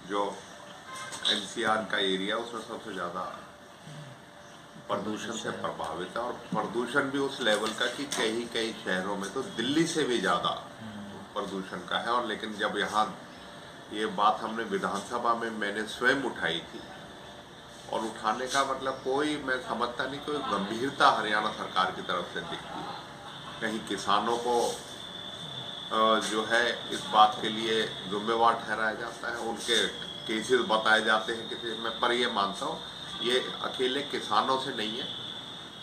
जो एनसीआर का एरिया उसमें सबसे ज़्यादा प्रदूषण से प्रभावित है, और प्रदूषण भी उस लेवल का कि कई कई शहरों में तो दिल्ली से भी ज़्यादा प्रदूषण का है। और लेकिन जब यहाँ ये बात हमने विधानसभा में मैंने स्वयं उठाई थी, और उठाने का मतलब कोई, मैं समझता नहीं कोई गंभीरता हरियाणा सरकार की तरफ से दिखती है। कहीं किसानों को जो है इस बात के लिए जिम्मेवार ठहराया जाता है, उनके केसेस बताए जाते हैं किसी में, पर ये मानता हूँ ये अकेले किसानों से नहीं है,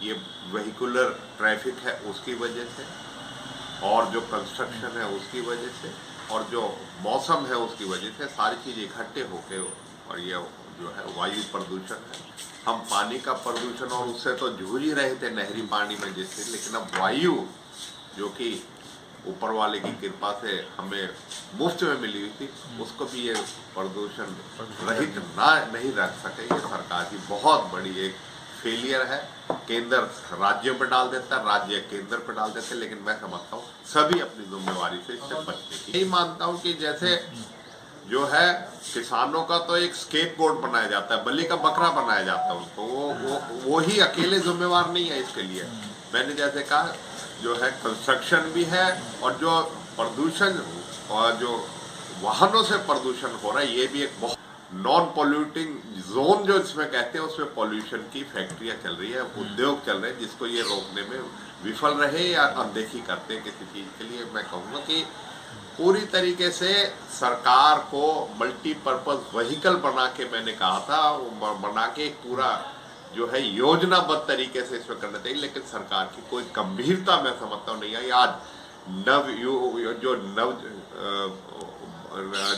ये वेहिकुलर ट्रैफिक है उसकी वजह से, और जो कंस्ट्रक्शन है उसकी वजह से, और जो मौसम है उसकी वजह से, सारी चीज़ इकट्ठे होके, और ये जो है वायु प्रदूषण है। हम पानी का प्रदूषण और उससे तो जूझ ही रहे थे नहरी पानी में जिससे, लेकिन अब वायु जो कि ऊपर वाले की कृपा से हमें मुफ्त में मिली हुई थी, उसको भी ये प्रदूषण रहित नहीं रख सके। ये सरकार की बहुत बड़ी एक फेलियर है। केंद्र राज्यों पर डाल देता है, राज्य केंद्र पर डाल देते हैं, लेकिन मैं समझता हूँ सभी अपनी जिम्मेवारी से इससे बचने की। यही मानता हूँ कि जैसे जो है किसानों का तो एक स्केप गोट बनाया जाता है, बलि का बकरा बनाया जाता है उनको, वो ही अकेले जिम्मेवार नहीं है इसके लिए। मैंने जैसे कहा जो है कंस्ट्रक्शन भी है, और जो प्रदूषण और जो वाहनों से प्रदूषण हो रहा है, ये भी एक बहुत नॉन पॉल्यूटिंग जोन जो इसमें कहते हैं, उसमें पॉल्यूशन की फैक्ट्रियां चल रही है, उद्योग चल रहे हैं, जिसको ये रोकने में विफल रहे या अनदेखी करते हैं किसी चीज़ के लिए। मैं कहूँगा कि पूरी तरीके से सरकार को मल्टीपर्पज व्हीकल बना के, मैंने कहा था, बना के एक पूरा जो है योजनाबद्ध तरीके से इसमें करना चाहिए, लेकिन सरकार की कोई गंभीरता मैं समझता हूँ नहीं आई। आज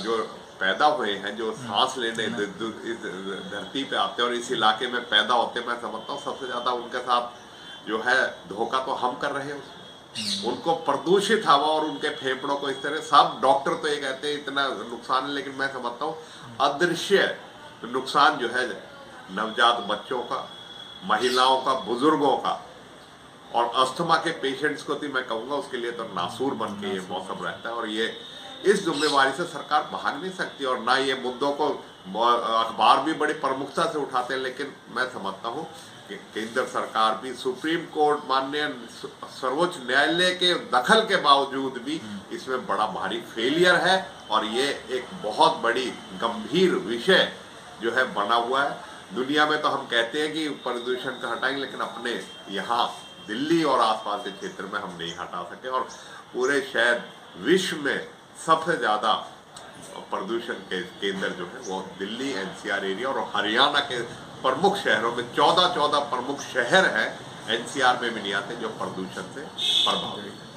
जो पैदा हुए हैं, जो सांस लेने इस धरती पे आते हैं और इस इलाके में पैदा होते हैं, मैं समझता हूँ सबसे ज्यादा उनके साथ जो है धोखा तो हम कर रहे हैं। उनको प्रदूषित हवा और उनके फेफड़ों को इस तरह, सब डॉक्टर तो ये कहते हैं इतना नुकसान है, लेकिन मैं समझता हूँ अदृश्य नुकसान जो है नवजात बच्चों का, महिलाओं का, बुजुर्गों का, और अस्थमा के पेशेंट्स को तो मैं कहूँगा उसके लिए तो नासूर बन के ये मौसम रहता है। और ये इस जिम्मेवारी से सरकार भाग नहीं सकती, और ना ये मुद्दों को अखबार भी बड़ी प्रमुखता से उठाते हैं, लेकिन मैं समझता हूँ कि केंद्र सरकार भी, सुप्रीम कोर्ट, माननीय सर्वोच्च न्यायालय के दखल के बावजूद भी इसमें बड़ा भारी फेलियर है, और ये एक बहुत बड़ी गंभीर विषय जो है बना हुआ है। दुनिया में तो हम कहते हैं कि प्रदूषण को हटाएंगे, लेकिन अपने यहाँ दिल्ली और आसपास के क्षेत्र में हम नहीं हटा सके, और पूरे शायद विश्व में सबसे ज़्यादा प्रदूषण के केंद्र जो है वो दिल्ली एनसीआर एरिया और हरियाणा के प्रमुख शहरों में 14 प्रमुख शहर हैं, एनसीआर में भी नहीं आते, जो प्रदूषण से प्रभावित है।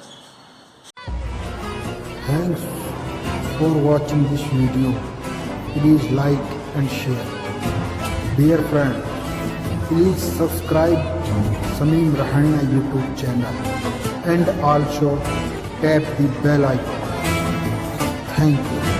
Thanks for watching this video. Please like and share. Dear friend, please subscribe Sameem Rahana YouTube channel and also tap the bell icon. Thank you.